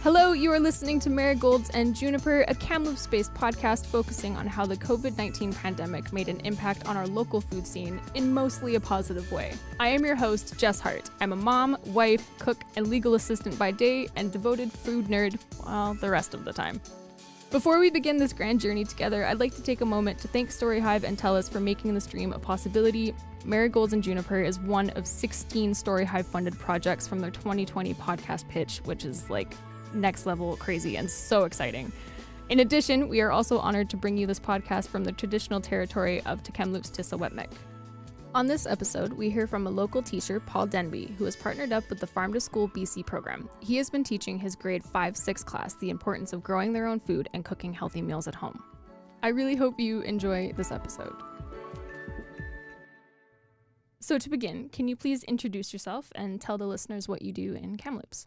Hello, you are listening to Marigolds and Juniper, a Kamloops-based podcast focusing on how the COVID-19 pandemic made an impact on our local food scene in mostly a positive way. I am your host, Jess Hart. I'm a mom, wife, cook, and legal assistant by day, and devoted food nerd, well, the rest of the time. Before we begin this grand journey together, I'd like to take a moment to thank StoryHive and TELUS for making the stream a possibility. Marigolds and Juniper is one of 16 StoryHive funded projects from their 2020 podcast pitch, which is like next level crazy and so exciting. In addition, we are also honored to bring you this podcast from the traditional territory of Kamloops Tisawetmik. On this episode, we hear from a local teacher, Paul Denby, who has partnered up with the Farm to School BC program. He has been teaching his grade 5-6 class the importance of growing their own food and cooking healthy meals at home. I really hope you enjoy this episode. So to begin, can you please introduce yourself and tell the listeners what you do in Kamloops?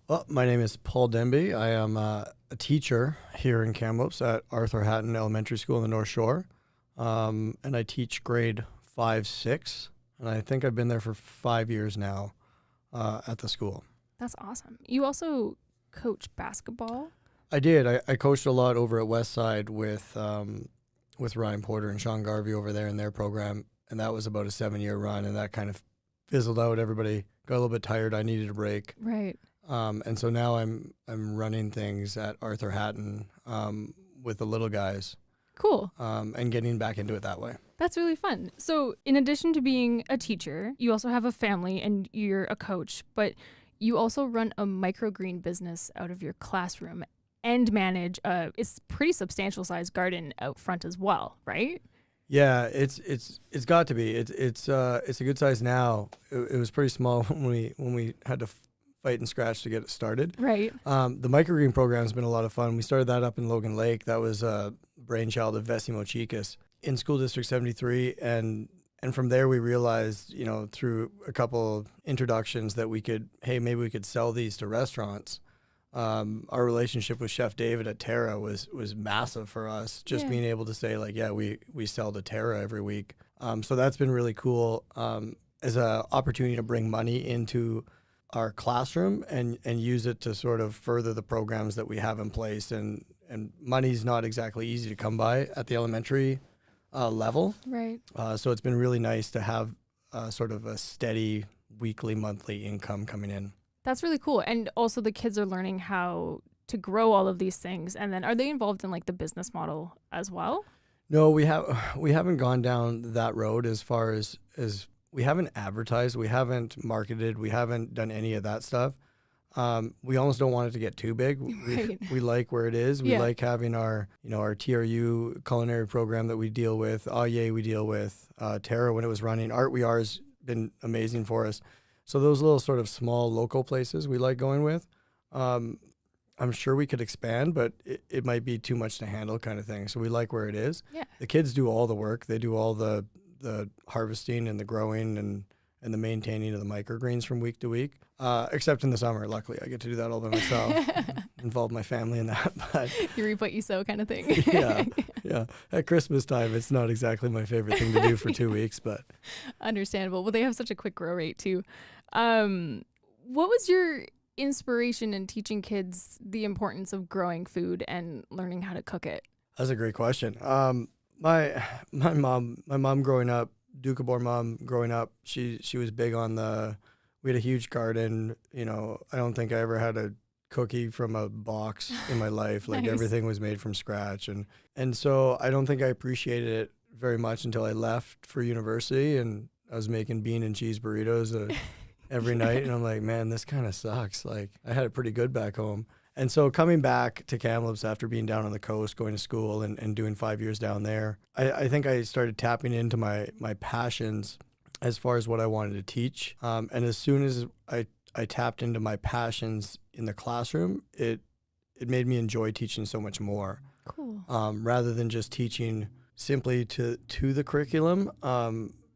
Well, my name is Paul Denby. I am a teacher here in Kamloops at Arthur Hatton Elementary School in the North Shore. And I teach grade 5-6, and I think I've been there for 5 years now at the school. That's awesome. You also coach basketball? I did. I coached a lot over at Westside with Ryan Porter and Sean Garvey over there in their program, and that was about a 7-year run, and that kind of fizzled out. Everybody got a little bit tired. I needed a break. Right. And so now I'm running things at Arthur Hatton with the little guys. Cool. And getting back into it that way. That's really fun. So in addition to being a teacher, you also have a family and you're a coach, but you also run a microgreen business out of your classroom and manage it's pretty substantial sized garden out front as well, right? Yeah, it's got to be. It's a good size now. It was pretty small when we had to fight and scratch to get it started. Right. The microgreen program has been a lot of fun. We started that up in Logan Lake. That was a brainchild of Vesimo Chicas in School District 73, and from there we realized, through a couple introductions that maybe we could sell these to restaurants. Our relationship with Chef David at Terra was massive for us. Just being able to say we sell to Terra every week. So that's been really cool as an opportunity to bring money into our classroom and use it to sort of further the programs that we have in place. And money's not exactly easy to come by at the elementary level. Right. So it's been really nice to have sort of a steady weekly, monthly income coming in. That's really cool. And also the kids are learning how to grow all of these things. And then are they involved in like the business model as well? No, we haven't gone down that road as far as we haven't advertised, we haven't marketed, we haven't done any of that stuff. We almost don't want it to get too big. We like where it is. We like having our TRU culinary program that we deal with. We deal with Terra when it was running. Art We Are has been amazing for us. So those little sort of small local places we like going with. I'm sure we could expand, but it might be too much to handle kind of thing. So we like where it is. Yeah. The kids do all the work. They do all the harvesting and the growing and the maintaining of the microgreens from week to week, except in the summer. Luckily, I get to do that all by myself. Involve my family in that. But you reap what you sow kind of thing. Yeah. At Christmas time, it's not exactly my favorite thing to do for 2 weeks, but understandable. Well, they have such a quick grow rate too. What was your inspiration in teaching kids the importance of growing food and learning how to cook it? That's a great question. My mom growing up, Doukhobor mom growing up, she was big on we had a huge garden. I don't think I ever had a cookie from a box in my life. Like nice. Everything was made from scratch. And so I don't think I appreciated it very much until I left for university and I was making bean and cheese burritos every night. And I'm like, man, this kind of sucks. Like I had it pretty good back home. And so coming back to Kamloops after being down on the coast, going to school and doing 5 years down there, I think I started tapping into my passions as far as what I wanted to teach. And as soon as I tapped into my passions in the classroom, it made me enjoy teaching so much more. Cool. Rather than just teaching simply to the curriculum,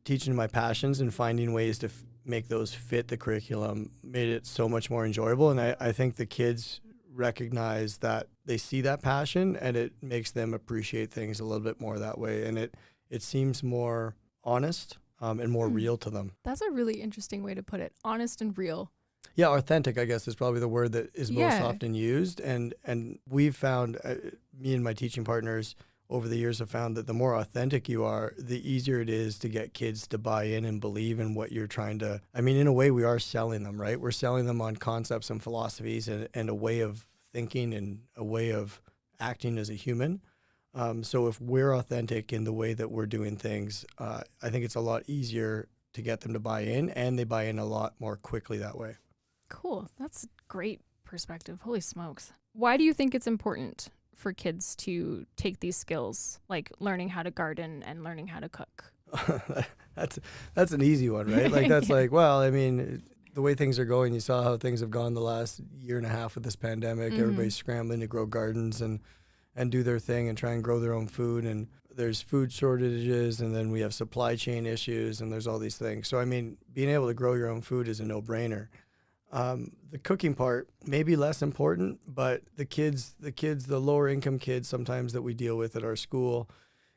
teaching my passions and finding ways to make those fit the curriculum made it so much more enjoyable. And I think the kids recognize that they see that passion and it makes them appreciate things a little bit more that way. And it seems more honest and more real to them. That's a really interesting way to put it. Honest and real. Yeah, authentic, I guess, is probably the word that is most often used. And we've found, me and my teaching partners over the years have found that the more authentic you are, the easier it is to get kids to buy in and believe in what you're trying to. I mean, in a way, we are selling them, right? We're selling them on concepts and philosophies and a way of thinking and a way of acting as a human. So if we're authentic in the way that we're doing things, I think it's a lot easier to get them to buy in, and they buy in a lot more quickly that way. Cool. That's a great perspective. Holy smokes. Why do you think it's important for kids to take these skills, like learning how to garden and learning how to cook? That's an easy one, right? Like that's like, well, I mean, the way things are going, you saw how things have gone the last year and a half with this pandemic. Everybody's scrambling to grow gardens and do their thing and try and grow their own food. And there's food shortages, and then we have supply chain issues, and there's all these things. So, I mean, being able to grow your own food is a no-brainer. The cooking part may be less important, but the lower income kids sometimes that we deal with at our school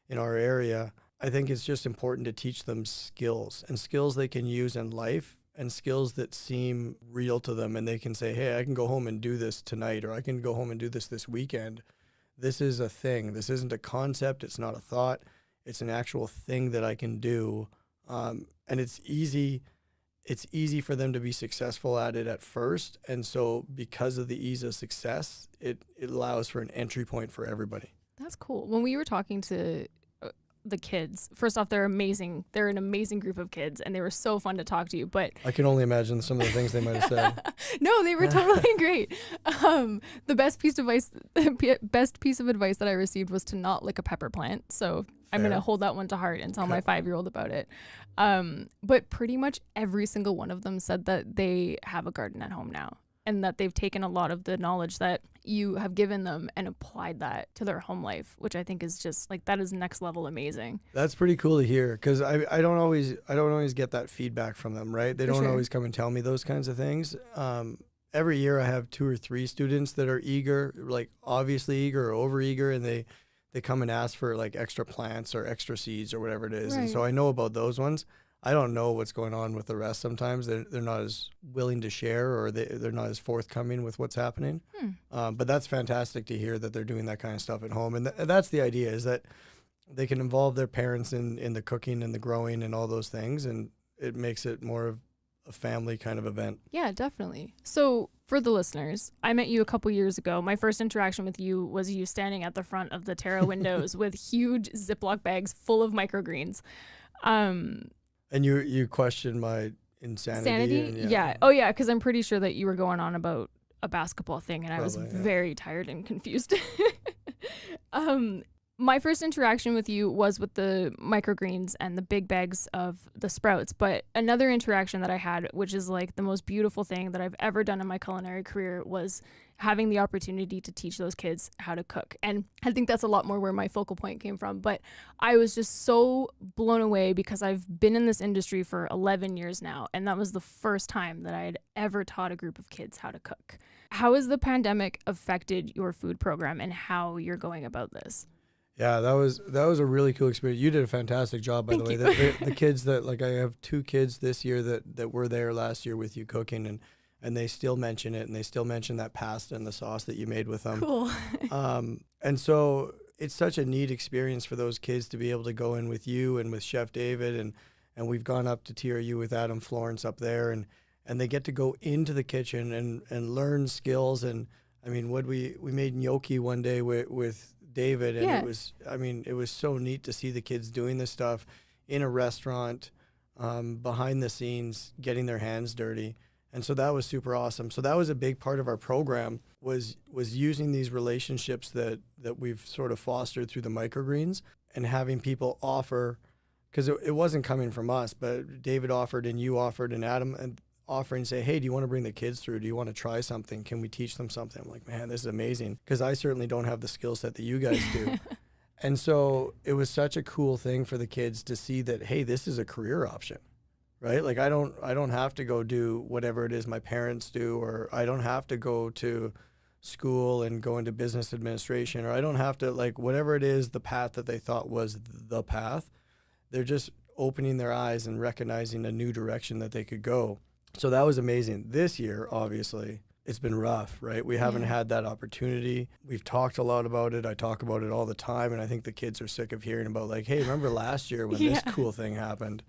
in our area, I think it's just important to teach them skills and skills they can use in life and skills that seem real to them. And they can say, hey, I can go home and do this tonight, or I can go home and do this weekend. This is a thing. This isn't a concept. It's not a thought. It's an actual thing that I can do. And it's easy for them to be successful at it at first. And so because of the ease of success, it allows for an entry point for everybody. That's cool. When we were talking to the kids, first off, they're amazing. They're an amazing group of kids, and they were so fun to talk to you. But I can only imagine some of the things they might have said. No, they were totally great. The best piece of advice that I received was to not lick a pepper plant. So fair. I'm going to hold that one to heart and tell my 5-year-old about it. But pretty much every single one of them said that they have a garden at home now, and that they've taken a lot of the knowledge that you have given them and applied that to their home life, which I think is just like, that is next level amazing. That's pretty cool to hear, because I don't always get that feedback from them, right? They don't always come and tell me those kinds of things. Every year I have 2 or 3 students that are eager, like obviously eager or over eager, and they come and ask for like extra plants or extra seeds or whatever it is. Right. And so I know about those ones. I don't know what's going on with the rest sometimes. They're not as willing to share, or they're not as forthcoming with what's happening. But that's fantastic to hear that they're doing that kind of stuff at home. And that's the idea, is that they can involve their parents in the cooking and the growing and all those things. And it makes it more of a family kind of event. Yeah, definitely. So for the listeners, I met you a couple years ago. My first interaction with you was you standing at the front of the Terra windows with huge Ziploc bags full of microgreens. And you questioned my insanity? And yeah. Oh, yeah, because I'm pretty sure that you were going on about a basketball thing, and I was very tired and confused. My first interaction with you was with the microgreens and the big bags of the sprouts. But another interaction that I had, which is like the most beautiful thing that I've ever done in my culinary career, was having the opportunity to teach those kids how to cook. And I think that's a lot more where my focal point came from. But I was just so blown away, because I've been in this industry for 11 years now, and that was the first time that I had ever taught a group of kids how to cook. How has the pandemic affected your food program and how you're going about this? Yeah, that was a really cool experience. You did a fantastic job, by the way. The kids that, like, I have 2 kids this year that were there last year with you cooking, and they still mention it, and they still mention that pasta and the sauce that you made with them. Cool. And so it's such a neat experience for those kids to be able to go in with you and with Chef David, and we've gone up to TRU with Adam Florence up there, and they get to go into the kitchen and learn skills. And I mean, we made gnocchi one day with David, and it was so neat to see the kids doing this stuff in a restaurant, behind the scenes, getting their hands dirty. And so that was super awesome. So that was a big part of our program, was using these relationships that we've sort of fostered through the microgreens, and having people offer, because it wasn't coming from us, but David offered and you offered and Adam and offering, say, hey, do you want to bring the kids through? Do you want to try something? Can we teach them something? I'm like, man, this is amazing, because I certainly don't have the skill set that you guys do. And so it was such a cool thing for the kids to see that, hey, this is a career option, right? Like I don't have to go do whatever it is my parents do, or I don't have to go to school and go into business administration, or I don't have to, like, whatever it is, the path that they thought was the path, they're just opening their eyes and recognizing a new direction that they could go. So that was amazing. This year, obviously, it's been rough, right? We haven't had that opportunity. We've talked a lot about it. I talk about it all the time, and I think the kids are sick of hearing about, like, hey, remember last year when this cool thing happened?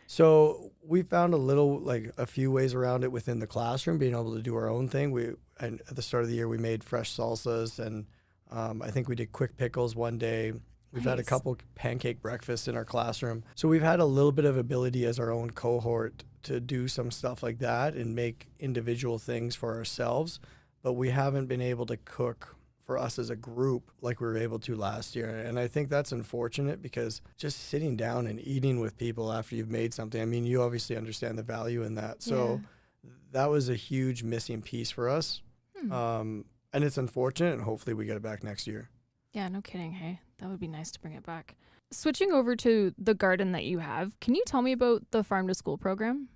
So we found a few ways around it within the classroom, being able to do our own thing. And at the start of the year, we made fresh salsas, and I think we did quick pickles one day. We've had a couple pancake breakfasts in our classroom. So we've had a little bit of ability as our own cohort to do some stuff like that and make individual things for ourselves. But we haven't been able to cook for us as a group like we were able to last year. And I think that's unfortunate, because just sitting down and eating with people after you've made something, I mean, you obviously understand the value in that. So that was a huge missing piece for us. And it's unfortunate, and hopefully we get it back next year. Yeah, no kidding. Hey, that would be nice to bring it back. Switching over to the garden that you have, can you tell me about the Farm to School program?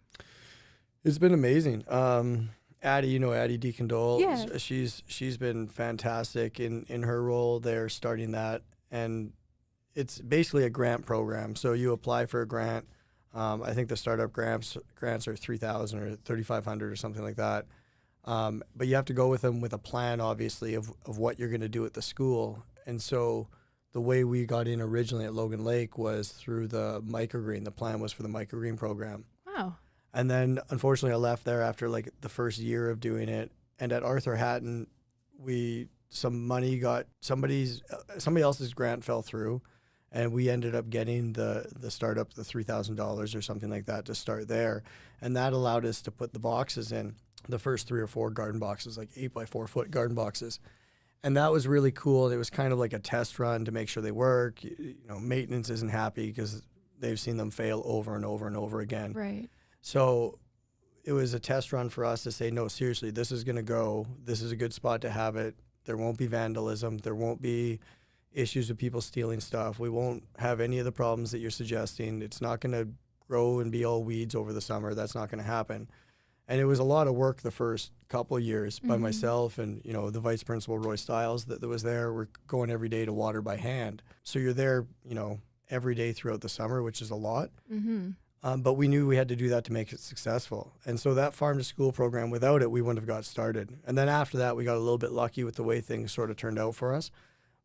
It's been amazing. Addie, Addie DeCondole, Yeah. she's been fantastic in her role there, starting that. And it's basically a grant program. So you apply for a grant. I think the startup grants are $3,000 or $3,500 or something like that. But you have to go with them with a plan, obviously, of what you're going to do at the school. And so the way we got in originally at Logan Lake was through the microgreen. The plan was for the microgreen program. Wow. And then, unfortunately, I left there after like the first year of doing it. And at Arthur Hatton, some money got somebody else's grant fell through, and we ended up getting the startup, the $3,000 or something like that, to start there. And that allowed us to put the boxes in, the first 3 or 4 garden boxes, like 8x4 foot garden boxes. And that was really cool. It was kind of like a test run to make sure they work. Maintenance isn't happy because they've seen them fail over and over and over again. Right. So it was a test run for us to say, no, seriously, this is going to go. This is a good spot to have it. There won't be vandalism. There won't be issues with people stealing stuff. We won't have any of the problems that you're suggesting. It's not going to grow and be all weeds over the summer. That's not going to happen. And it was a lot of work the first couple of years by myself and, the vice principal, Roy Stiles, that was there. We're going every day to water by hand. So you're there, every day throughout the summer, which is a lot. But we knew we had to do that to make it successful. And so that Farm to School program, without it, we wouldn't have got started. And then after that, we got a little bit lucky with the way things sort of turned out for us.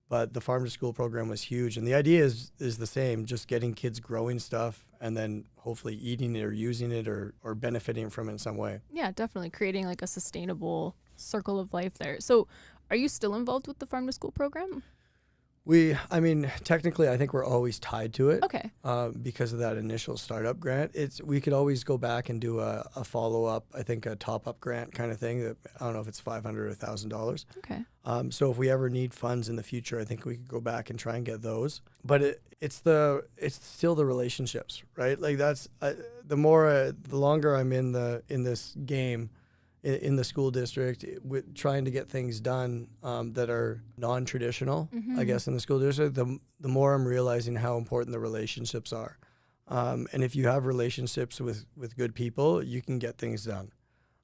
But the Farm to School program was huge. And the idea is the same, just getting kids growing stuff and then hopefully eating it or using it or benefiting from it in some way. Yeah, definitely creating like a sustainable circle of life there. So are you still involved with the Farm to School program? Technically, I think we're always tied to it. Okay. Because of that initial startup grant. We could always go back and do a follow-up, I think a top-up grant kind of thing. That I don't know if it's $500 or $1,000. Okay. So if we ever need funds in the future, I think we could go back and try and get those. But it's still the relationships, right? Like that's the longer I'm in this game, in the school district, with trying to get things done that are non-traditional, I guess, in the school district, the more I'm realizing how important the relationships are. And if you have relationships with good people, you can get things done.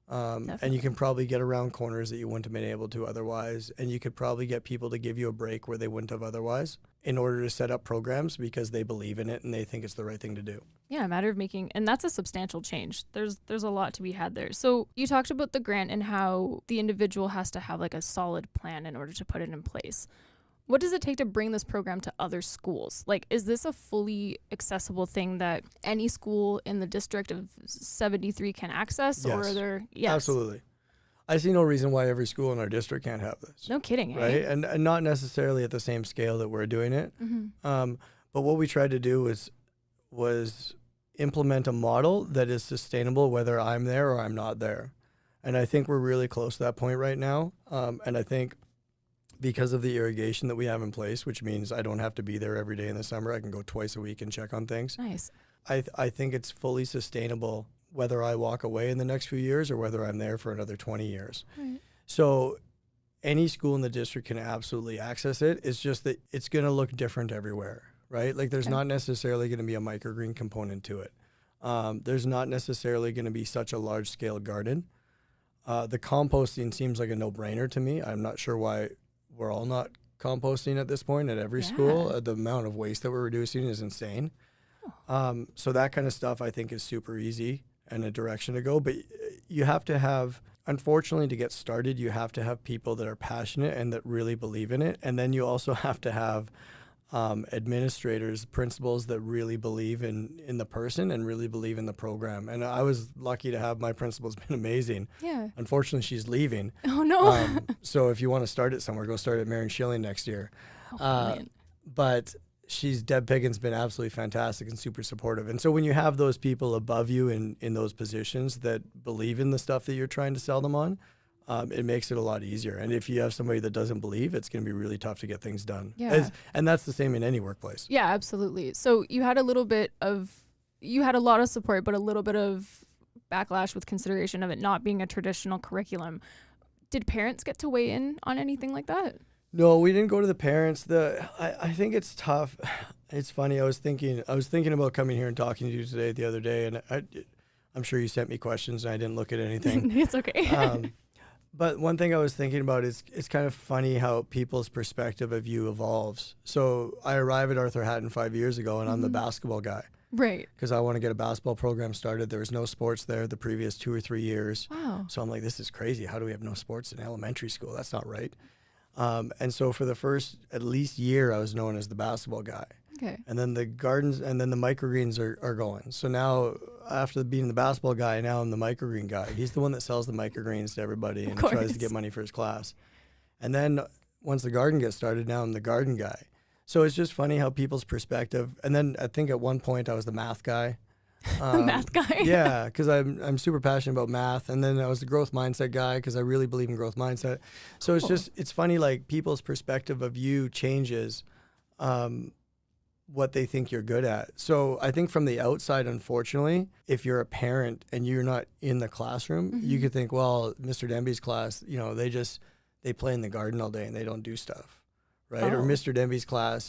And you can probably get around corners that you wouldn't have been able to otherwise. And you could probably get people to give you a break where they wouldn't have otherwise, in order to set up programs because they believe in it and they think it's the right thing to do. Yeah, a matter of making, and that's a substantial change. There's a lot to be had there. So you talked about the grant and how the individual has to have like a solid plan in order to put it in place. What does it take to bring this program to other schools? Like, is this a fully accessible thing that any school in the district of 73 can access? Yes, or are there? Yes. Absolutely. I see no reason why every school in our district can't have this. No kidding, right? Hey? And not necessarily at the same scale that we're doing it. But what we tried to do was implement a model that is sustainable whether I'm there or I'm not there. And I think we're really close to that point right now. And I think because of the irrigation that we have in place, which means I don't have to be there every day in the summer, I can go twice a week and check on things. Nice. I think it's fully sustainable whether I walk away in the next few years or whether I'm there for another 20 years. Right. So any school in the district can absolutely access it. It's just that it's going to look different everywhere, right? Like there's not necessarily going to be a microgreen component to it. There's not necessarily going to be such a large scale garden. The composting seems like a no-brainer to me. I'm not sure why we're all not composting at this point at every school. The amount of waste that we're reducing is insane. So that kind of stuff I think is super easy. and a direction to go. But you have to have, unfortunately, to get started, you have to have people that are passionate and that really believe in it. And then you also have to have administrators, principals that really believe in the person and really believe in the program. And I was lucky to have my principal's been amazing. Yeah. Unfortunately, she's leaving. Oh, no. So if you want to start it somewhere, go start at Marion Schilling next year. But Deb Piggin's been absolutely fantastic and super supportive. And so when you have those people above you in those positions that believe in the stuff that you're trying to sell them on, it makes it a lot easier. And if you have somebody that doesn't believe, it's going to be really tough to get things done. Yeah. And that's the same in any workplace. Yeah, absolutely. So you had a lot of support, but a little bit of backlash with consideration of it not being a traditional curriculum. Did parents get to weigh in on anything like that? No, we didn't go to the parents. I think it's tough. It's funny. I was thinking about coming here and talking to you today the other day, and I'm sure you sent me questions and I didn't look at anything. It's okay. But one thing I was thinking about is it's kind of funny how people's perspective of you evolves. So I arrived at Arthur Hatton 5 years ago, and I'm the basketball guy. Right. Because I want to get a basketball program started. There was no sports there the previous 2 or 3 years. Wow. So I'm like, this is crazy. How do we have no sports in elementary school? That's not right. And so for the first at least year, I was known as the basketball guy. Okay. And then the gardens and then the microgreens are going. So now, after being the basketball guy, now I'm the microgreen guy. He's the one that sells the microgreens to everybody and tries to get money for his class. And then once the garden gets started, now I'm the garden guy. So it's just funny how people's perspective. And then I think at one point I was the math guy. The math guy? Yeah, because I'm super passionate about math. And then I was the growth mindset guy because I really believe in growth mindset. So it's funny, like people's perspective of you changes what they think you're good at. So I think from the outside, unfortunately, if you're a parent and you're not in the classroom, you could think, well, Mr. Denby's class, they play in the garden all day and they don't do stuff. Right. Or Mr. Denby's class,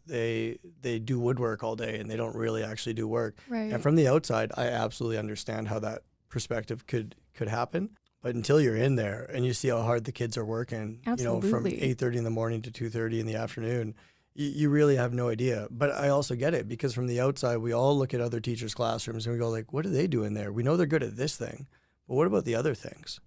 they do woodwork all day and they don't really actually do work. Right. And from the outside, I absolutely understand how that perspective could happen. But until you're in there and you see how hard the kids are working, Absolutely. From 8:30 in the morning to 2:30 in the afternoon, you really have no idea. But I also get it because from the outside, we all look at other teachers' classrooms and we go like, what do they do in there? We know they're good at this thing, but what about the other things?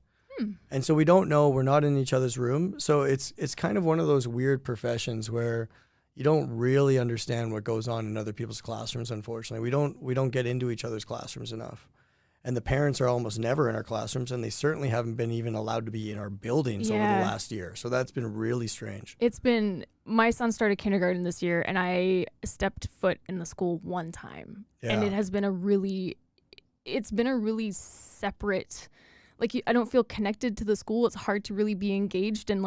And so we don't know. We're not in each other's room. So it's kind of one of those weird professions where you don't really understand what goes on in other people's classrooms, unfortunately. We don't get into each other's classrooms enough. And the parents are almost never in our classrooms, and they certainly haven't been even allowed to be in our buildings over the last year. So that's been really strange. My son started kindergarten this year, and I stepped foot in the school one time. Yeah. And it's been a really separate, I don't feel connected to the school. It's hard to really be engaged and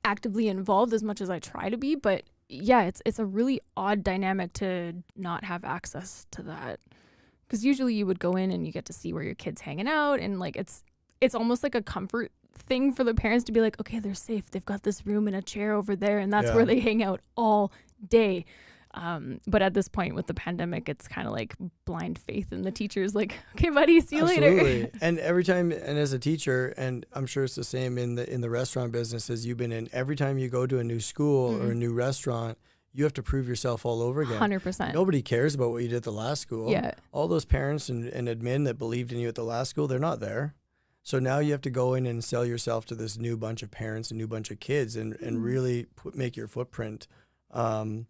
actively involved as much as I try to be. But yeah, it's a really odd dynamic to not have access to that. Because usually you would go in and you get to see where your kid's hanging out, and it's almost like a comfort thing for the parents to be like, okay, they're safe. They've got this room and a chair over there, and that's where they hang out all day. But at this point with the pandemic, it's kind of like blind faith in the teachers. Like, okay, buddy, see you later. And every time, and as a teacher, and I'm sure it's the same in the restaurant business as you've been in. Every time you go to a new school or a new restaurant, you have to prove yourself all over again. 100%. Nobody cares about what you did at the last school. Yeah. All those parents and admin that believed in you at the last school, they're not there. So now you have to go in and sell yourself to this new bunch of parents and new bunch of kids and really make your footprint. And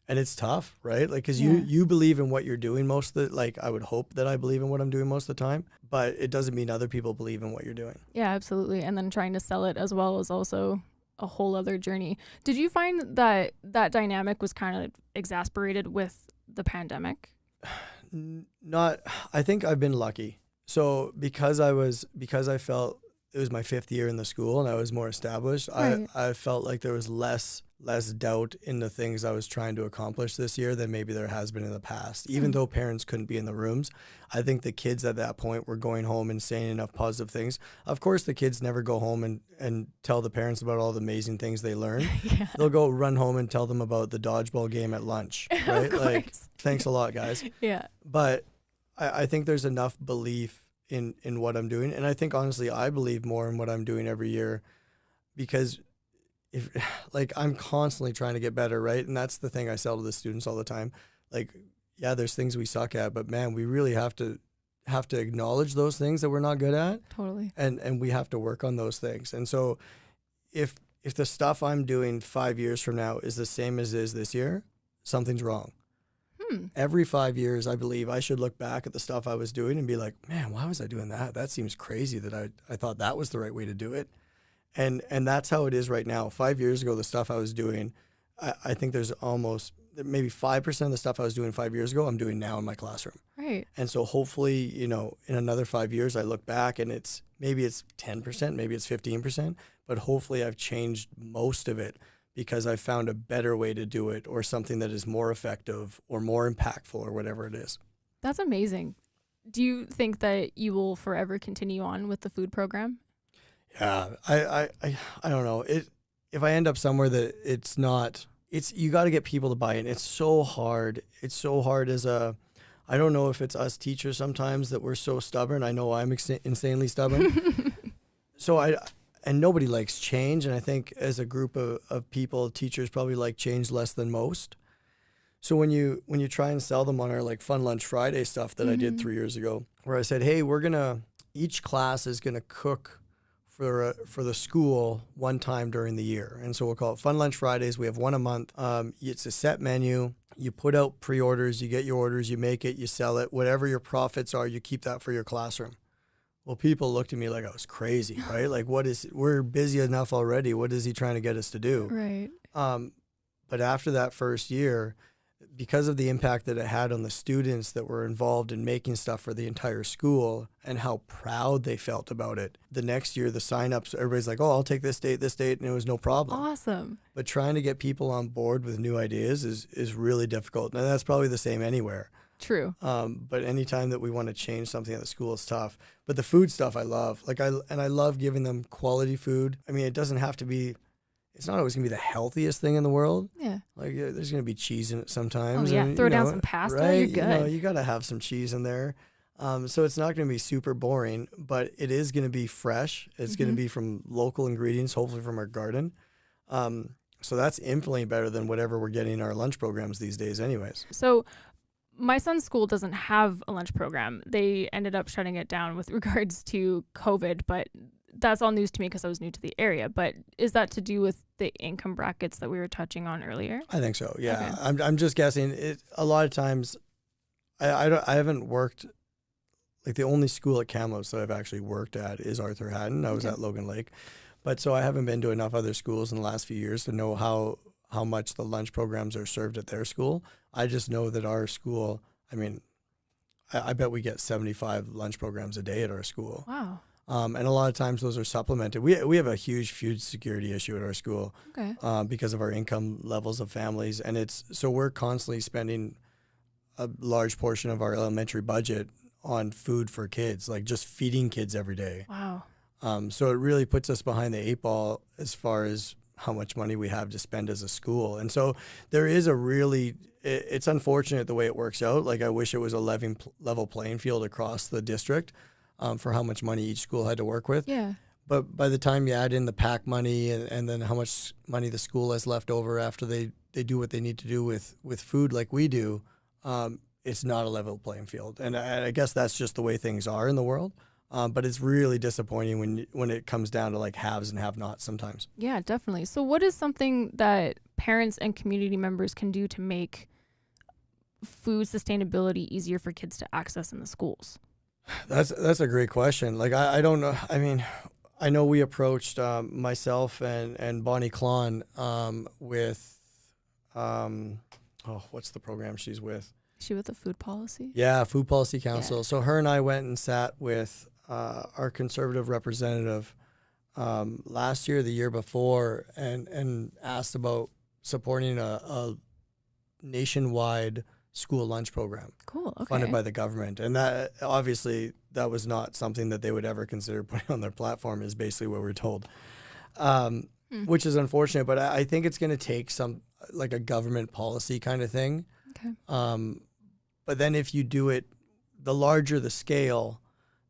it's tough, right? Because you believe in what you're doing most of the, I would hope that I believe in what I'm doing most of the time, but it doesn't mean other people believe in what you're doing. Yeah, absolutely. And then trying to sell it as well is also a whole other journey. Did you find that dynamic was kind of exasperated with the pandemic? I think I've been lucky. So because I felt it was my 5th year in the school and I was more established, right. I felt like there was less doubt in the things I was trying to accomplish this year than maybe there has been in the past. Even though parents couldn't be in the rooms, I think the kids at that point were going home and saying enough positive things. Of course, the kids never go home and tell the parents about all the amazing things they learn. Yeah. They'll go run home and tell them about the dodgeball game at lunch, right? Thanks a lot, guys. Yeah. But I think there's enough belief in what I'm doing. And I think, honestly, I believe more in what I'm doing every year because I'm constantly trying to get better, right? And that's the thing I sell to the students all the time. There's things we suck at, but man, we really have to have to acknowledge those things that we're not good at. Totally. And we have to work on those things. And so if the stuff I'm doing 5 years from now is the same as it is this year, something's wrong. Every 5 years, I believe I should look back at the stuff I was doing and be like, man, why was I doing that? That seems crazy that I thought that was the right way to do it. And that's how it is right now. 5 years ago, the stuff I was doing, I think there's almost maybe 5% of the stuff I was doing 5 years ago, I'm doing now in my classroom. Right. And so hopefully, in another 5 years, I look back and maybe it's 10%, maybe it's 15%, but hopefully I've changed most of it because I found a better way to do it or something that is more effective or more impactful or whatever it is. That's amazing. Do you think that you will forever continue on with the food program? Yeah, I don't know. If I end up somewhere that you got to get people to buy in. It's so hard. It's so hard I don't know if it's us teachers sometimes that we're so stubborn. I know I'm insanely stubborn. And nobody likes change. And I think as a group of people, teachers probably like change less than most. So when you try and sell them on our like Fun Lunch Friday stuff that I did 3 years ago, where I said, hey, each class is going to cook for the school one time during the year. And so we'll call it Fun Lunch Fridays. We have one a month. It's a set menu. You put out pre-orders, you get your orders, you make it, you sell it. Whatever your profits are, you keep that for your classroom. Well, people looked at me like I was crazy, right? Like, we're busy enough already. What is he trying to get us to do? Right. But after that first year, because of the impact that it had on the students that were involved in making stuff for the entire school and how proud they felt about it, the next year, the signups, everybody's like, oh, I'll take this date, and it was no problem. Awesome. But trying to get people on board with new ideas is really difficult. And that's probably the same anywhere. True. But anytime that we want to change something at the school, it's tough. But the food stuff I love. I love giving them quality food. I mean, it doesn't have to be, it's not always going to be the healthiest thing in the world. Yeah. Like there's going to be cheese in it sometimes. Oh, yeah. And, Throw down some pasta, right? you're good. You got to have some cheese in there. So it's not going to be super boring, but it is going to be fresh. It's going to be from local ingredients, hopefully from our garden. So that's infinitely better than whatever we're getting in our lunch programs these days anyways. So my son's school doesn't have a lunch program. They ended up shutting it down with regards to COVID, but that's all news to me because I was new to the area. But is that to do with the income brackets that we were touching on earlier? I think so, yeah. Okay. I'm just guessing. A lot of times, I haven't worked, like the only school at Kamloops that I've actually worked at is Arthur Haddon. I was at Logan Lake. But so I haven't been to enough other schools in the last few years to know how much the lunch programs are served at their school. I just know that our school, I mean, I bet we get 75 lunch programs a day at our school. Wow. And a lot of times those are supplemented. We have a huge food security issue at our school. Okay. Because of our income levels of families. And so we're constantly spending a large portion of our elementary budget on food for kids, like just feeding kids every day. Wow. So it really puts us behind the eight ball as far as how much money we have to spend as a school. And so there is it's unfortunate the way it works out. Like I wish it was a level playing field across the district for how much money each school had to work with. Yeah. But by the time you add in the PAC money and then how much money the school has left over after they do what they need to do with food like we do, it's not a level playing field. And I guess that's just the way things are in the world. But it's really disappointing when it comes down to like haves and have-nots sometimes. Yeah, definitely. So what is something that parents and community members can do to make food sustainability easier for kids to access in the schools? That's a great question. Like, I don't know. I mean, I know we approached myself and Bonnie Klon with, what's the program she's with? Is she with the food policy? Yeah, Food Policy Council. Yeah. So her and I went and sat with our conservative representative last year, the year before, and asked about supporting a nationwide school lunch program. Cool. Okay. Funded by the government. And that obviously that was not something that they would ever consider putting on their platform, is basically what we're told, which is unfortunate. But I think it's going to take some like a government policy kind of thing. Okay. But then if you do it, the larger the scale,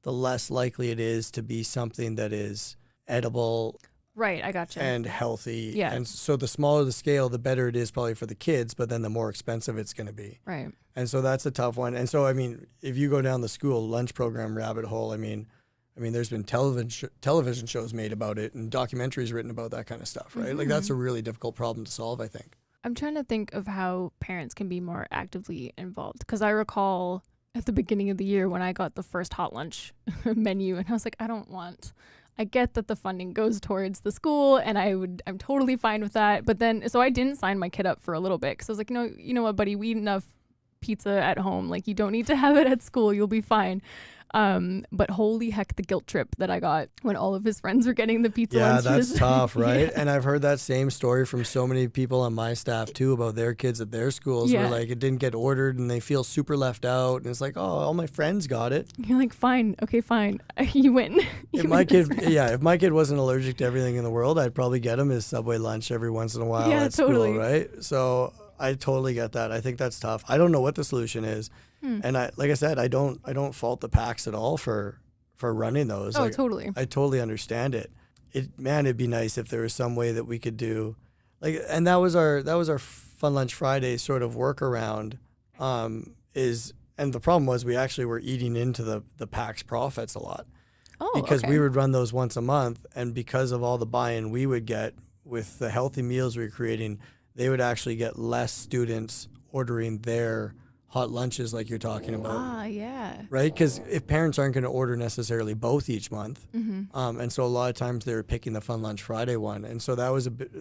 the less likely it is to be something that is edible Right, I gotcha. and healthy. Yeah. And so the smaller the scale, the better it is probably for the kids, but then the more expensive it's going to be. Right. And so that's a tough one. And so, I mean, if you go down the school lunch program rabbit hole, I mean, there's been television shows made about it and documentaries written about that kind of stuff, right? Like that's a really difficult problem to solve, I think. I'm trying to think of how parents can be more actively involved, because I recall at the beginning of the year when I got the first hot lunch menu and I was like, I get that the funding goes towards the school and I'm totally fine with that. But then, so I didn't sign my kid up for a little bit because I was like, no, you know what, buddy, we eat enough pizza at home. Like, you don't need to have it at school. You'll be fine. But holy heck, the guilt trip that I got when all of his friends were getting the pizza lunches. Yeah, that's tough, right? Yeah. And I've heard that same story from so many people on my staff too about their kids at their schools where like it didn't get ordered and they feel super left out. And it's like, oh, all my friends got it. You're like, fine, okay, fine, you win. If my kid wasn't allergic to everything in the world, I'd probably get him his Subway lunch every once in a while at school, right? So I totally get that. I think that's tough. I don't know what the solution is. And like I said, I don't fault the PACs at all for running those. Oh, like, totally. I totally understand it. It'd be nice if there was some way that we could do, like, and that was our Fun Lunch Friday sort of workaround. And the problem was we actually were eating into the PAC's profits a lot. Oh, because okay. we would run those once a month, and because of all the buy-in we would get with the healthy meals we were creating, they would actually get less students ordering their hot lunches like you're talking about. Ah, yeah. Right? Because if parents aren't going to order necessarily both each month, and so a lot of times they were picking the Fun Lunch Friday one. And so that was a bit,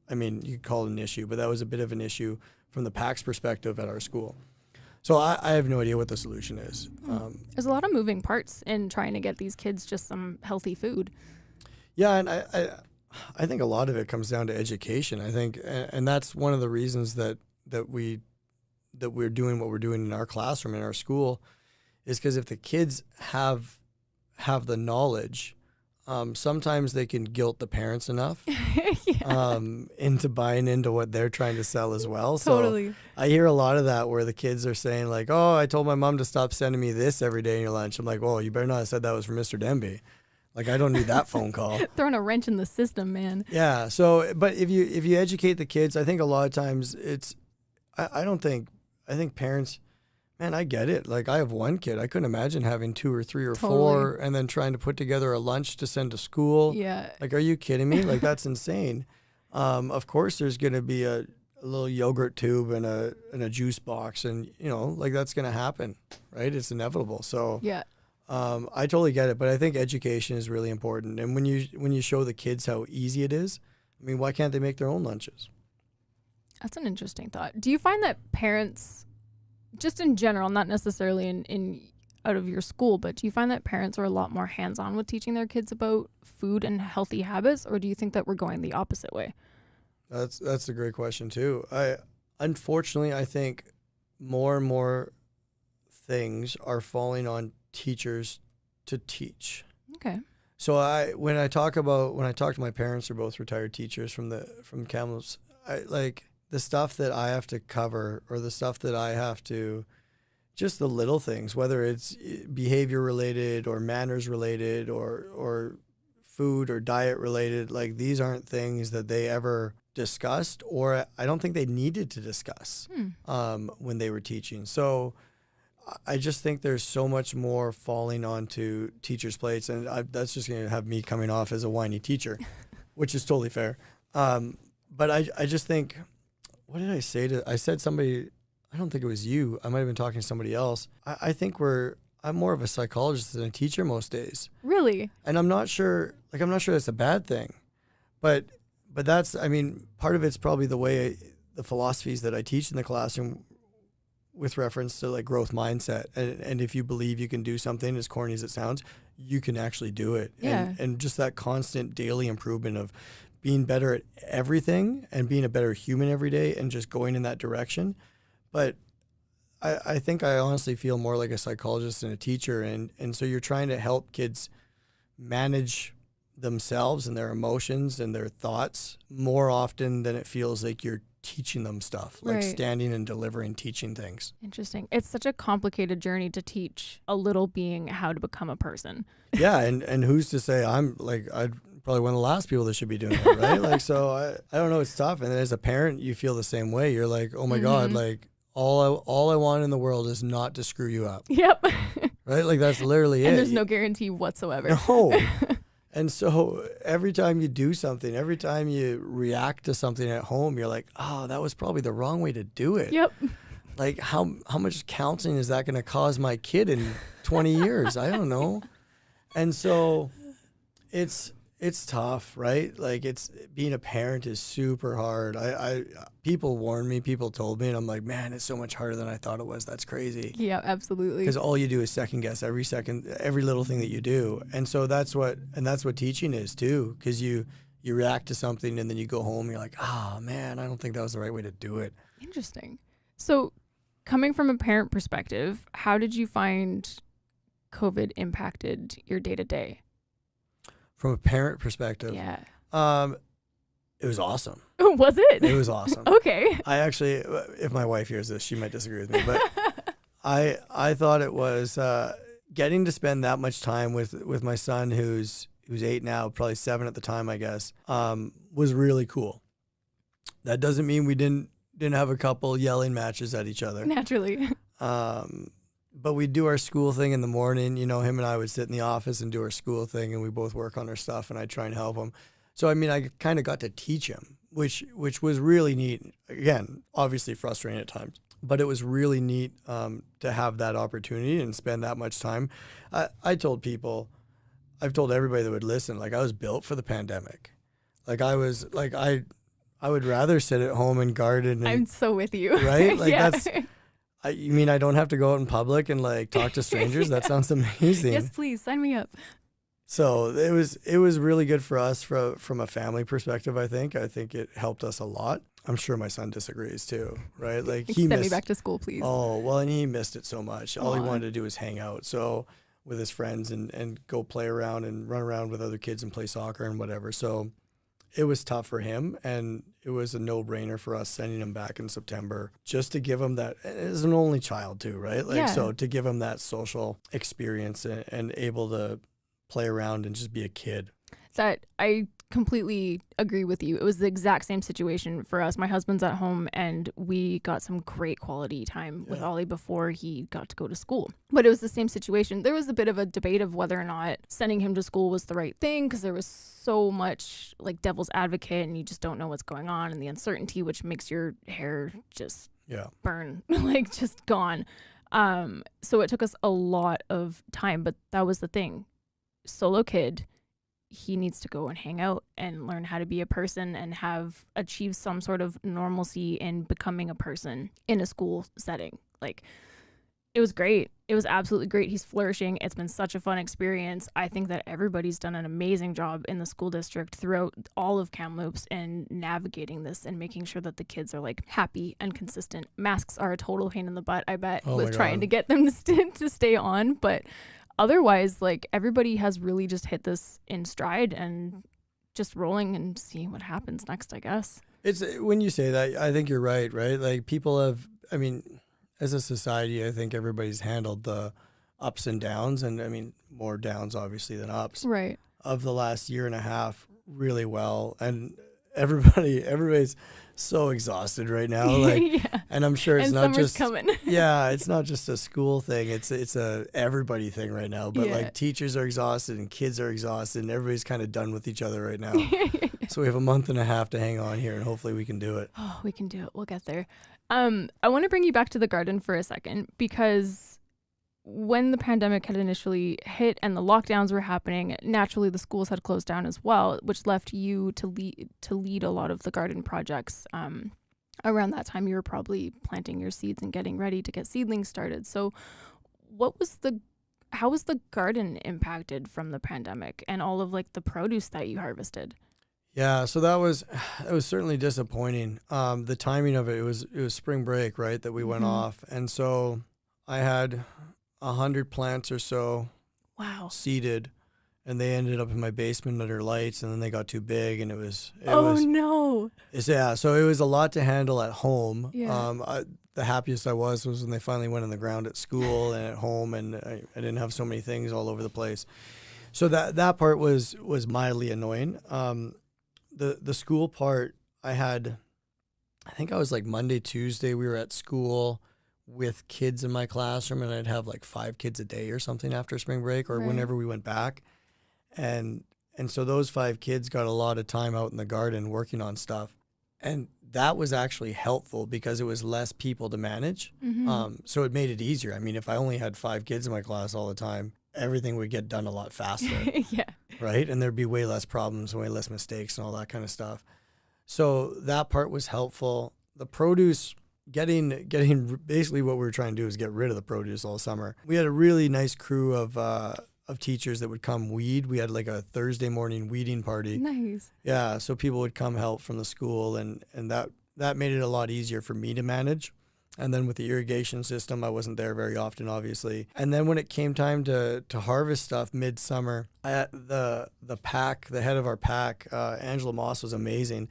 I mean, you could call it an issue, but that was a bit of an issue from the PAC's perspective at our school. So I have no idea what the solution is. There's a lot of moving parts in trying to get these kids just some healthy food. Yeah, and I think a lot of it comes down to education. I think, and that's one of the reasons that we're doing what we're doing in our classroom, in our school, is because if the kids have the knowledge, sometimes they can guilt the parents enough into buying into what they're trying to sell as well. Totally. So I hear a lot of that where the kids are saying like, oh, I told my mom to stop sending me this every day in your lunch. I'm like, well, you better not have said that was for Mr. Denby. Like, I don't need that phone call. Throwing a wrench in the system, man. Yeah. So, but if you educate the kids, I think a lot of times I think parents, man, I get it. Like, I have one kid. I couldn't imagine having 2 or 3 or 4 and then trying to put together a lunch to send to school. Yeah. Like, are you kidding me? Like, that's insane. Of course, there's going to be a little yogurt tube and a juice box, and like that's going to happen, right? It's inevitable. So yeah. I totally get it, but I think education is really important. And when you show the kids how easy it is, I mean, why can't they make their own lunches? That's an interesting thought. Do you find that parents, just in general, not necessarily in out of your school, but do you find that parents are a lot more hands-on with teaching their kids about food and healthy habits, or do you think that we're going the opposite way? That's a great question too. Unfortunately, I think more and more things are falling on teachers to teach. Okay. So when I talk to my parents, they're both retired teachers from Kamloops. Like the stuff that I have to cover, or the stuff that I have to, just the little things, whether it's behavior related or manners related or food or diet related, like these aren't things that they ever discussed, or I don't think they needed to discuss when they were teaching. So I just think there's so much more falling onto teachers' plates, and that's just going to have me coming off as a whiny teacher, which is totally fair. But I just think, what did I say I said somebody, I don't think it was you. I might have been talking to somebody else. I think I'm more of a psychologist than a teacher most days. Really? And I'm not sure that's a bad thing, but that's, I mean, part of it's probably the philosophies that I teach in the classroom with reference to like growth mindset. And if you believe you can do something, as corny as it sounds, you can actually do it. Yeah. And just that constant daily improvement of being better at everything and being a better human every day and just going in that direction. But I think I honestly feel more like a psychologist than a teacher. And so you're trying to help kids manage themselves and their emotions and their thoughts more often than it feels like you're teaching them stuff, like right. standing and delivering teaching things. Interesting. It's such a complicated journey to teach a little being how to become a person. Yeah, and who's to say I'd probably one of the last people that should be doing it, right? Like, so I don't know, it's tough. And as a parent, you feel the same way. You're like, oh my God, like all I want in the world is not to screw you up. Yep. Right? Like that's literally it. And there's no guarantee whatsoever. No. And so every time you do something, every time you react to something at home, you're like, oh, that was probably the wrong way to do it. Yep. Like how much counseling is that going to cause my kid in 20 years? I don't know. And so it's tough, right? Like being a parent is super hard. People warned me, people told me, and I'm like, man, it's so much harder than I thought it was. That's crazy. Yeah, absolutely. Because all you do is second guess every little thing that you do. And so that's what teaching is too. Because you react to something and then you go home and you're like, oh man, I don't think that was the right way to do it. Interesting. So coming from a parent perspective, how did you find COVID impacted your day-to-day? From a parent perspective, yeah, it was awesome. Was it? It was awesome. Okay. I actually, if my wife hears this, she might disagree with me, but I thought it was getting to spend that much time with my son, who's 8 now, probably 7 at the time, I guess, was really cool. That doesn't mean we didn't have a couple yelling matches at each other. Naturally. But we'd do our school thing in the morning. You know, him and I would sit in the office and do our school thing, and we both work on our stuff, and I'd try and help him. So, I mean, I kind of got to teach him, which was really neat. Again, obviously frustrating at times, but it was really neat to have that opportunity and spend that much time. I've told everybody that would listen, like I was built for the pandemic. Like I would rather sit at home and garden. And, I'm so with you. Right? Like yeah. You mean I don't have to go out in public and like talk to strangers? That sounds amazing. Yes, please sign me up. So it was really good for us from a family perspective. I think it helped us a lot. I'm sure my son disagrees too, right? Like he send me back to school, please. Oh well, and he missed it so much. All he Aww. wanted to do was hang out. So with his friends and go play around and run around with other kids and play soccer and whatever. So it was tough for him, and it was a no-brainer for us sending him back in September just to give him that, as an only child too, right? Like, so to give him that social experience and able to play around and just be a kid. That I completely agree with you. It was the exact same situation for us. My husband's at home, and we got some great quality time with Ollie before he got to go to school. But it was the same situation. There was a bit of a debate of whether or not sending him to school was the right thing, because there was so much like devil's advocate, and you just don't know what's going on, and the uncertainty, which makes your hair just burn, like just gone. So it took us a lot of time, but that was the thing. Solo kid, he needs to go and hang out and learn how to be a person and have achieved some sort of normalcy in becoming a person in a school setting. Like, it was great. It was absolutely great. He's flourishing. It's been such a fun experience. I think that everybody's done an amazing job in the school district throughout all of Kamloops and navigating this and making sure that the kids are like happy and consistent. Masks are a total pain in the butt, I bet, with trying to get them to stay on, but otherwise, like, everybody has really just hit this in stride and just rolling and see what happens next, I guess. It's when you say that, I think you're right? Like, people have, I mean, as a society, I think everybody's handled the ups and downs, and I mean, more downs obviously than ups, right, of the last year and a half really well. And everybody's so exhausted right now, like, and I'm sure it's and not summer's just coming. it's not just a school thing, it's a everybody thing right now, but like teachers are exhausted and kids are exhausted and everybody's kind of done with each other right now. So we have a month and a half to hang on here, and hopefully we can do it. Oh, we can do it. We'll get there. I want to bring you back to the garden for a second, because when the pandemic had initially hit and the lockdowns were happening, naturally the schools had closed down as well, which left you to lead a lot of the garden projects. Around that time, you were probably planting your seeds and getting ready to get seedlings started. So how was the garden impacted from the pandemic and all of like the produce that you harvested? Yeah, so that was certainly disappointing. The timing of it was spring break, right, that we went off. And so I had 100 plants or so seeded, and they ended up in my basement under lights, and then they got too big, and it was so it was a lot to handle at home. The happiest I was when they finally went in the ground at school and at home, and I didn't have so many things all over the place. So that part was mildly annoying. The school part, I think I was like Monday, Tuesday, we were at school with kids in my classroom, and I'd have like 5 kids a day or something after spring break or whenever we went back. And so those 5 kids got a lot of time out in the garden working on stuff. And that was actually helpful because it was less people to manage. So it made it easier. I mean, if I only had 5 kids in my class all the time, everything would get done a lot faster. Yeah. Right? And there'd be way less problems, way less mistakes and all that kind of stuff. So that part was helpful. The produce, getting basically what we were trying to do is get rid of the produce all summer. We had a really nice crew of teachers that would come weed. We had like a Thursday morning weeding party. Nice. Yeah, so people would come help from the school, and that made it a lot easier for me to manage. And then with the irrigation system, I wasn't there very often, obviously. And then when it came time to harvest stuff midsummer, the head of our pack, Angela Moss, was amazing.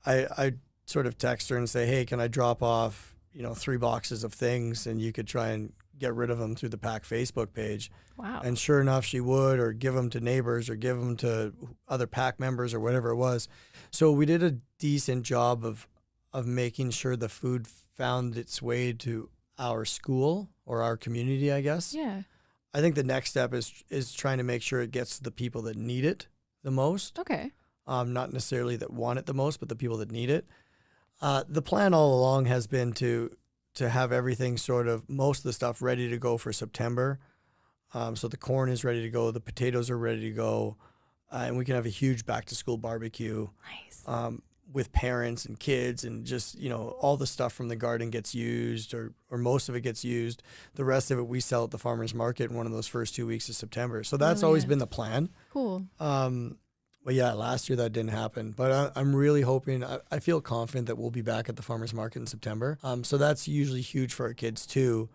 I sort of text her and say, hey, can I drop off 3 boxes of things, and you could try and get rid of them through the pack Facebook page. Wow. And sure enough, she would, or give them to neighbors or give them to other pack members or whatever it was. So we did a decent job of making sure the food found its way to our school or our community, I guess. Yeah. I think the next step is trying to make sure it gets to the people that need it the most. Okay. Not necessarily that want it the most, but the people that need it. The plan all along has been to have everything most of the stuff ready to go for September. So the corn is ready to go, the potatoes are ready to go, and we can have a huge back-to-school barbecue. Nice. With parents and kids, and just, all the stuff from the garden gets used, or most of it gets used. The rest of it we sell at the farmer's market in one of those first 2 weeks of September. So that's always been the plan. Cool. But yeah, last year that didn't happen. But I'm really hoping, I feel confident that we'll be back at the farmer's market in September. So that's usually huge for our kids too.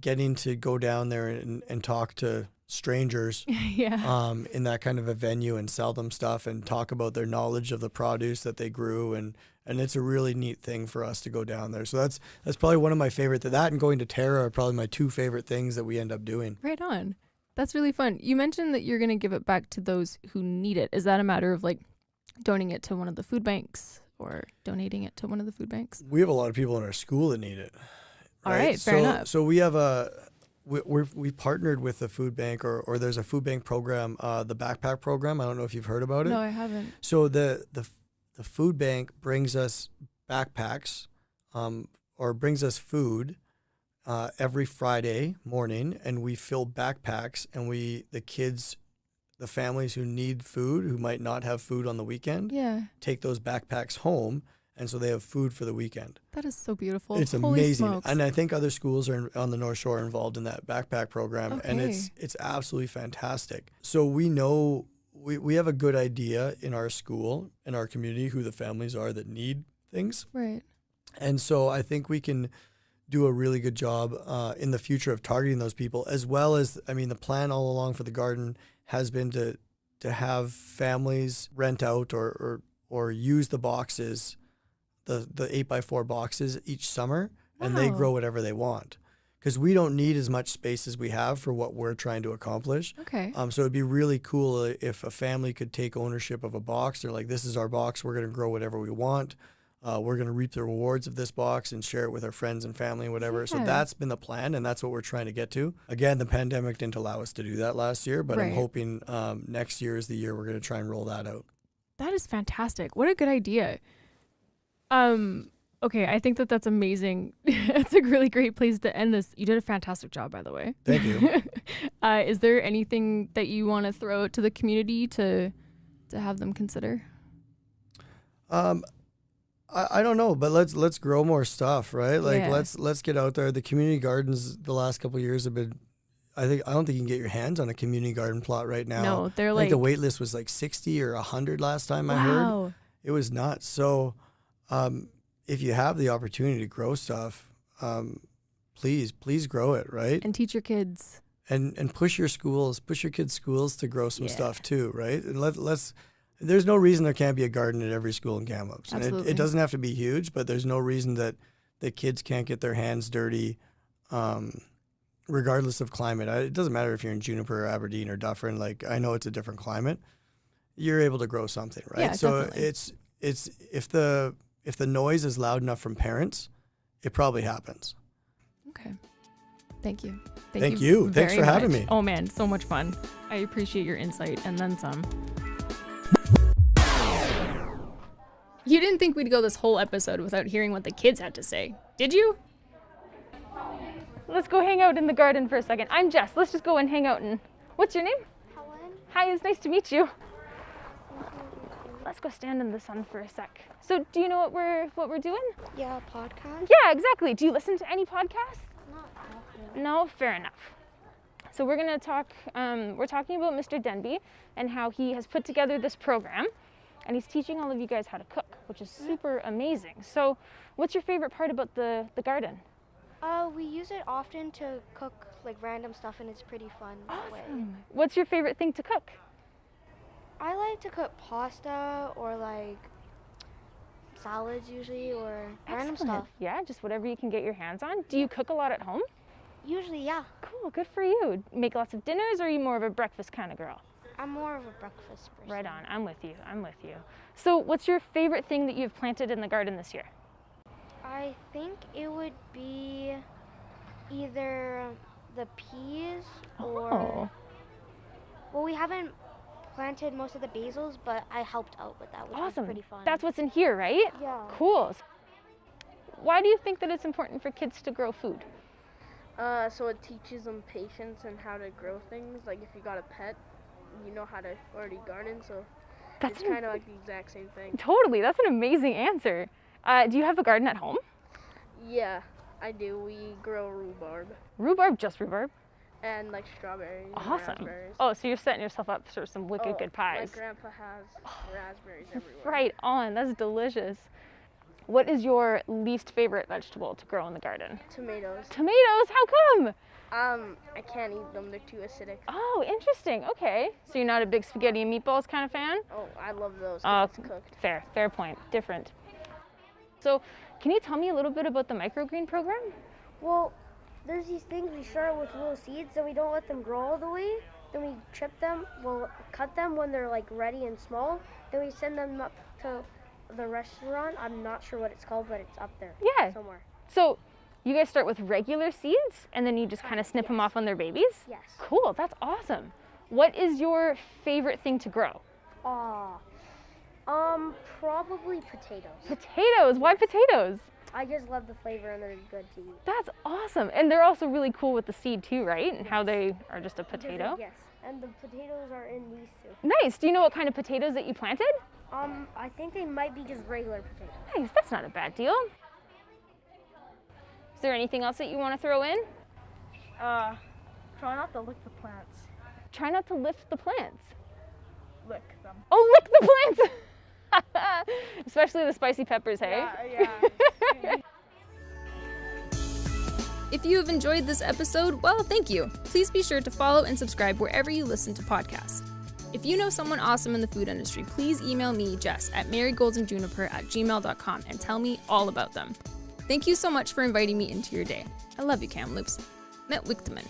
Getting to go down there and talk to strangers in that kind of a venue and sell them stuff and talk about their knowledge of the produce that they grew, and it's a really neat thing for us to go down there. So that's probably one of my favorite. That and going to Terra are probably my 2 favorite things that we end up doing. Right on. That's really fun. You mentioned that you're going to give it back to those who need it. Is that a matter of like donating it to one of the food banks or donating it to one of the food banks? We have a lot of people in our school that need it. All right, fair enough. So we have we partnered with the food bank, or there's a food bank program, the backpack program. I don't know if you've heard about it. No, I haven't. So the food bank brings us backpacks, or brings us food every Friday morning, and we fill backpacks, and the families who need food, who might not have food on the weekend, take those backpacks home. And so they have food for the weekend. That is so beautiful. It's Holy amazing. smokes. And I think other schools are on the North Shore involved in that backpack program. Okay. And it's absolutely fantastic. So we know, we have a good idea in our school, in our community, who the families are that need things. Right. And so I think we can do a really good job in the future of targeting those people, as well as, the plan all along for the garden has been to have families rent out or use the boxes, the 8x4 boxes each summer, and they grow whatever they want. Because we don't need as much space as we have for what we're trying to accomplish. Okay. So it'd be really cool if a family could take ownership of a box. They're like, this is our box. We're going to grow whatever we want. We're going to reap the rewards of this box and share it with our friends and family and whatever. So that's been the plan, and that's what we're trying to get to. Again, the pandemic didn't allow us to do that last year, but I'm hoping next year is the year we're going to try and roll that out. That is fantastic. What a good idea. Okay, I think that's amazing. It's a really great place to end this. You did a fantastic job, by the way. Thank you. Is there anything that you want to throw out to the community to have them consider? I don't know, but let's grow more stuff, right? Like let's get out there. The community gardens the last couple of years have been, I don't think you can get your hands on a community garden plot right now. No, they're like the wait list was like 60 or 100 last time I heard. It was nuts. So if you have the opportunity to grow stuff, please grow it, right? And teach your kids. And push your kids' schools to grow some stuff too, right? And let's. There's no reason there can't be a garden at every school in Kamloops. And it doesn't have to be huge, but there's no reason that the kids can't get their hands dirty regardless of climate, it doesn't matter if you're in Juniper or Aberdeen or Dufferin. Like, I know it's a different climate. You're able to grow something, right? Yeah, so definitely. it's if the noise is loud enough from parents, it probably happens. Okay. Thank you. Thank you. Thanks for having me. Oh man, so much fun. I appreciate your insight and then some. You didn't think we'd go this whole episode without hearing what the kids had to say, did you? Let's go hang out in the garden for a second. I'm Jess. Let's just go and hang out. And what's your name? Helen. Hi, it's nice to meet you. Let's go stand in the sun for a sec. So, do you know what we're doing? Yeah, podcast. Yeah, exactly. Do you listen to any podcasts? Not often. No, fair enough. So we're going to talk, we're talking about Mr. Denby and how he has put together this program and he's teaching all of you guys how to cook, which is super amazing. So what's your favorite part about the garden? We use it often to cook like random stuff, and it's pretty fun that way. Awesome. What's your favorite thing to cook? I like to cook pasta or like salads usually, or random Excellent. stuff. Yeah, just whatever you can get your hands on. Do you cook a lot at home? Usually, yeah. Cool, good for you. Make lots of dinners, or are you more of a breakfast kind of girl? I'm more of a breakfast person. Right on, I'm with you. So what's your favorite thing that you've planted in the garden this year? I think it would be either the peas or... Oh. Well, we haven't planted most of the basils, but I helped out with that, which Awesome. was pretty fun. That's what's in here, right? Yeah. Cool. Why do you think that it's important for kids to grow food? So it teaches them patience and how to grow things. Like if you got a pet, you know how to already garden, so That's it's kind of like the exact same thing. Totally, that's an amazing answer. Do you have a garden at home? Yeah, I do. We grow rhubarb Rhubarb, just rhubarb. and like strawberries and Awesome. raspberries. Oh, so you're setting yourself up for some wicked Oh, good pies. My grandpa has raspberries everywhere. Right on, that's delicious. What is your least favorite vegetable to grow in the garden? Tomatoes. Tomatoes, how come? I can't eat them. They're too acidic. Oh, interesting, okay. So you're not a big spaghetti and meatballs kind of fan? Oh, I love those. Oh, 'Cause it's cooked. fair point, different. So can you tell me a little bit about the microgreen program? Well, there's these things we start with little seeds, and we don't let them grow all the way. Then we chip them, we'll cut them when they're like ready and small. Then we send them up to the restaurant. I'm not sure what it's called, but it's up there Yeah. somewhere. So you guys start with regular seeds and then you just kind of snip them off when they're babies? Yes. Cool, that's awesome. What is your favorite thing to grow? Probably potatoes. Potatoes, why potatoes? I just love the flavor, and they're good to eat. That's awesome. And they're also really cool with the seed too, right? And how they are just a potato. Yes, and the potatoes are in these two. Nice, do you know what kind of potatoes that you planted? I think they might be just regular potatoes. Nice, that's not a bad deal. Is there anything else that you want to throw in? Try not to lick the plants. Try not to lift the plants. Lick them. Oh, lick the plants! Especially the spicy peppers, hey? Yeah. If you have enjoyed this episode, well, thank you. Please be sure to follow and subscribe wherever you listen to podcasts. If you know someone awesome in the food industry, please email me, Jess, at marigoldsandjuniper@gmail.com and tell me all about them. Thank you so much for inviting me into your day. I love you, Kamloops. Met Wichterman.